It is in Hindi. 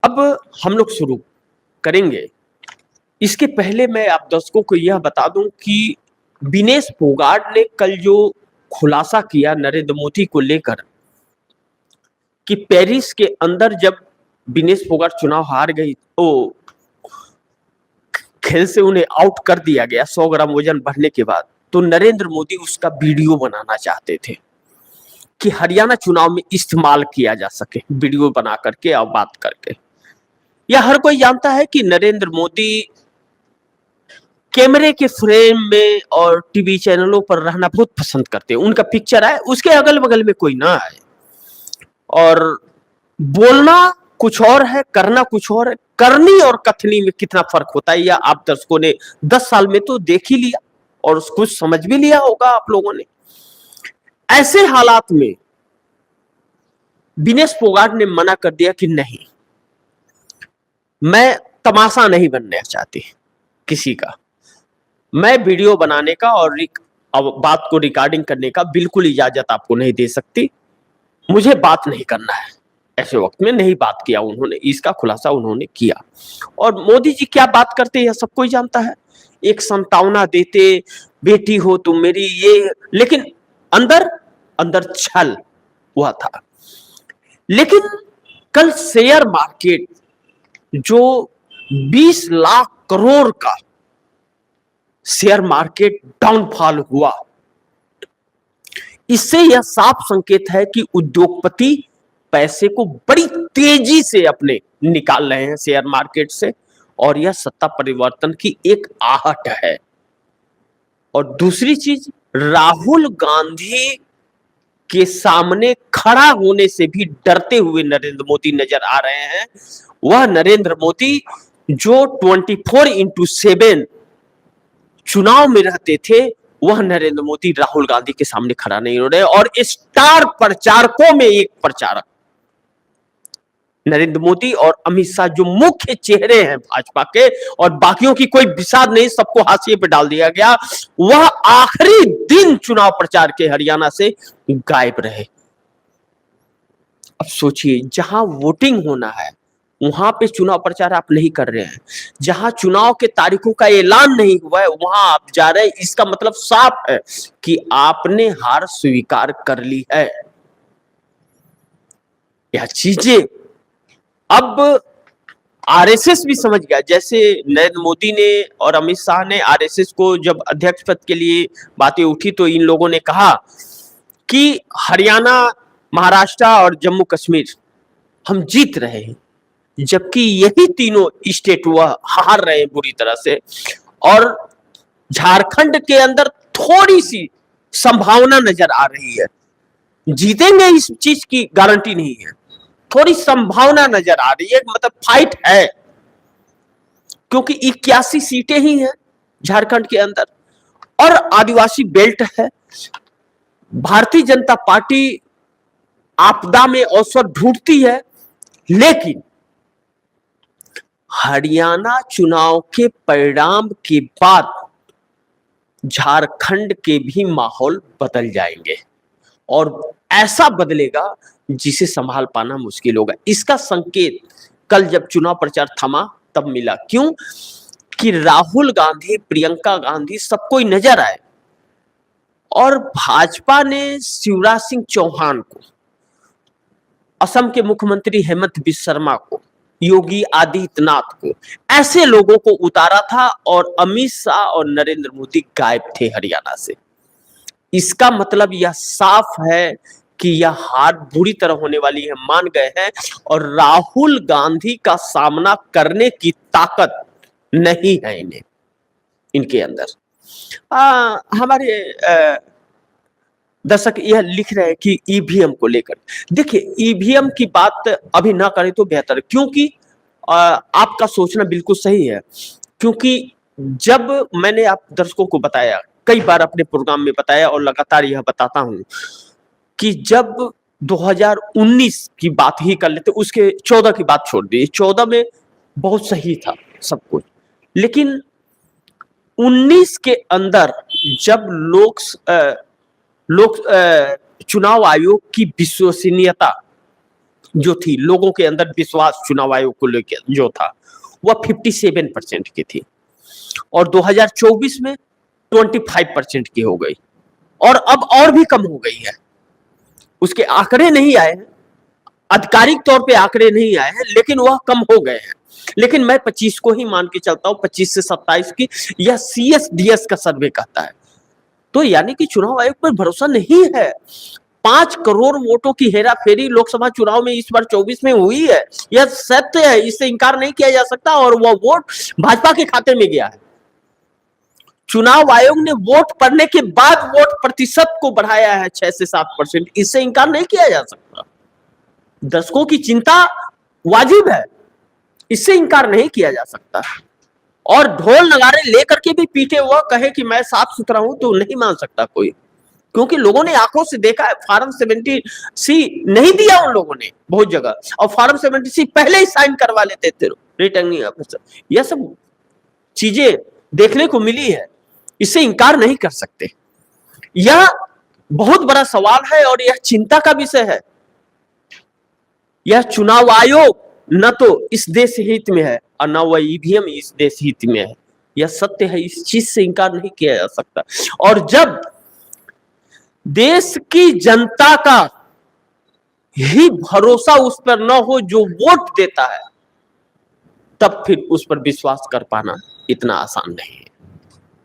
अब हम लोग शुरू करेंगे। इसके पहले मैं आप दर्शकों को यह बता दूं कि विनेश फोगाट ने कल जो खुलासा किया नरेंद्र मोदी को लेकर कि पेरिस के अंदर जब विनेश फोगाट चुनाव हार गई तो खेल से उन्हें आउट कर दिया गया 100 ग्राम वजन बढ़ने के बाद, तो नरेंद्र मोदी उसका वीडियो बनाना चाहते थे कि हरियाणा चुनाव में इस्तेमाल किया जा सके, वीडियो बना करके और बात करके। यह हर कोई जानता है कि नरेंद्र मोदी कैमरे के फ्रेम में और टीवी चैनलों पर रहना बहुत पसंद करते हैं। उनका पिक्चर आए, उसके अगल बगल में कोई ना आए। और बोलना कुछ और है, करना कुछ और है। करनी और कथनी में कितना फर्क होता है, यह आप दर्शकों ने 10 साल में तो देख ही लिया और कुछ समझ भी लिया होगा आप लोगों ने। ऐसे हालात में विनेश फोगाट ने मना कर दिया कि नहीं, मैं तमाशा नहीं बनना चाहती किसी का, मैं वीडियो बनाने का और बात को रिकॉर्डिंग करने का बिल्कुल इजाजत आपको नहीं दे सकती, मुझे बात नहीं करना है। ऐसे वक्त में नहीं बात किया उन्होंने, इसका खुलासा उन्होंने किया। और मोदी जी क्या बात करते हैं सब कोई जानता है। एक संतावना देते, बेटी हो तुम मेरी, ये, लेकिन अंदर अंदर छल हुआ था। लेकिन कल शेयर मार्केट जो 20 लाख करोड़ का शेयर मार्केट डाउनफॉल हुआ, इससे यह साफ संकेत है कि उद्योगपति पैसे को बड़ी तेजी से अपने निकाल रहे हैं शेयर मार्केट से, और यह सत्ता परिवर्तन की एक आहट है। और दूसरी चीज, राहुल गांधी के सामने खड़ा होने से भी डरते हुए नरेंद्र मोदी नजर आ रहे हैं। वह नरेंद्र मोदी जो 24x7 चुनाव में रहते थे, वह नरेंद्र मोदी राहुल गांधी के सामने खड़ा नहीं हो रहे। और स्टार प्रचारकों में एक प्रचारक नरेंद्र मोदी और अमित शाह जो मुख्य चेहरे हैं भाजपा के, और बाकियों की कोई विषाद नहीं, सबको हाशिए पे डाल दिया गया, वह आखिरी दिन चुनाव प्रचार के हरियाणा से गायब रहे। अब सोचिए, जहां वोटिंग होना है वहां पे चुनाव प्रचार आप नहीं कर रहे हैं, जहां चुनाव के तारीखों का ऐलान नहीं हुआ है वहां आप जा रहे हैं। इसका मतलब साफ है कि आपने हार स्वीकार कर ली है। यह चीजें अब आरएसएस भी समझ गया। जैसे नरेंद्र मोदी ने और अमित शाह ने आरएसएस को जब अध्यक्ष पद के लिए बातें उठी तो इन लोगों ने कहा कि हरियाणा, महाराष्ट्र और जम्मू कश्मीर हम जीत रहे हैं, जबकि यही तीनों स्टेट वह हार रहे हैं बुरी तरह से। और झारखंड के अंदर थोड़ी सी संभावना नजर आ रही है, जीतेंगे इस चीज की गारंटी नहीं है, थोड़ी संभावना नजर आ रही है, मतलब फाइट है, क्योंकि 81 सीटें ही हैं झारखंड के अंदर और आदिवासी बेल्ट है। भारतीय जनता पार्टी आपदा में अवसर ढूंढती है, लेकिन हरियाणा चुनाव के परिणाम के बाद झारखंड के भी माहौल बदल जाएंगे और ऐसा बदलेगा जिसे संभाल पाना मुश्किल होगा। इसका संकेत कल जब चुनाव प्रचार थमा तब मिला। क्यों? कि राहुल गांधी, प्रियंका गांधी, सब कोई नजर आए और भाजपा ने शिवराज सिंह चौहान को, असम के मुख्यमंत्री हेमंत बिस्वा शर्मा को, योगी आदित्यनाथ को, ऐसे लोगों को उतारा था और अमित शाह और नरेंद्र मोदी गायब थे हरियाणा से। इसका मतलब यह साफ है कि यह हार बुरी तरह होने वाली है, मान गए हैं, और राहुल गांधी का सामना करने की ताकत नहीं है इन्हें, इनके अंदर। हमारे दर्शक यह लिख रहे हैं कि ईवीएम को लेकर, देखिए ईवीएम की बात अभी ना करें तो बेहतर है, क्योंकि आपका सोचना बिल्कुल सही है। क्योंकि जब मैंने आप दर्शकों को बताया, कई बार अपने प्रोग्राम में बताया और लगातार यह बताता हूं कि जब 2019 की बात ही कर लेते, उसके 14 की बात छोड़ दी, 14 में बहुत सही था सब कुछ, लेकिन 19 के अंदर जब लोक चुनाव आयोग की विश्वसनीयता जो थी, लोगों के अंदर विश्वास चुनाव आयोग को लेकर जो था, वह 57% की थी और 2024 में 25% की हो गई और अब और भी कम हो गई है। उसके आंकड़े नहीं आए हैं, आधिकारिक तौर पे आंकड़े नहीं आए हैं, लेकिन वह कम हो गए हैं। लेकिन मैं 25 को ही मान के चलता हूं, 25 से 27 की, यह CSDS का सर्वे कहता है। तो यानी कि चुनाव आयोग पर भरोसा नहीं है। 5 करोड़ वोटों की हेराफेरी लोकसभा चुनाव में इस बार 24 में हुई है, यह सत्य है, इससे इंकार नहीं किया जा सकता और वह वोट भाजपा के खाते में गया है। चुनाव आयोग ने वोट पड़ने के बाद वोट प्रतिशत को बढ़ाया है 6 से 7%, इससे इंकार नहीं किया जा सकता। दर्शकों की चिंता वाजिब है, इससे इंकार नहीं किया जा सकता। और ढोल नगाड़े लेकर के भी पीटे वह कहे कि मैं साफ सुथरा हूं, तो नहीं मान सकता कोई, क्योंकि लोगों ने आंखों से देखा है। फॉर्म 70C नहीं दिया उन लोगों ने बहुत जगह, और फॉर्म 70C पहले ही साइन करवा लेते थे रिटर्निंग ऑफिसर। यह सब चीजें देखने को मिली है, इससे इंकार नहीं कर सकते। यह बहुत बड़ा सवाल है और यह चिंता का विषय है। यह चुनाव आयोग न तो इस देश हित में है और न वह ईवीएम इस देश हित में है, यह सत्य है, इस चीज से इंकार नहीं किया जा सकता। और जब देश की जनता का ही भरोसा उस पर न हो जो वोट देता है, तब फिर उस पर विश्वास कर पाना इतना आसान नहीं है।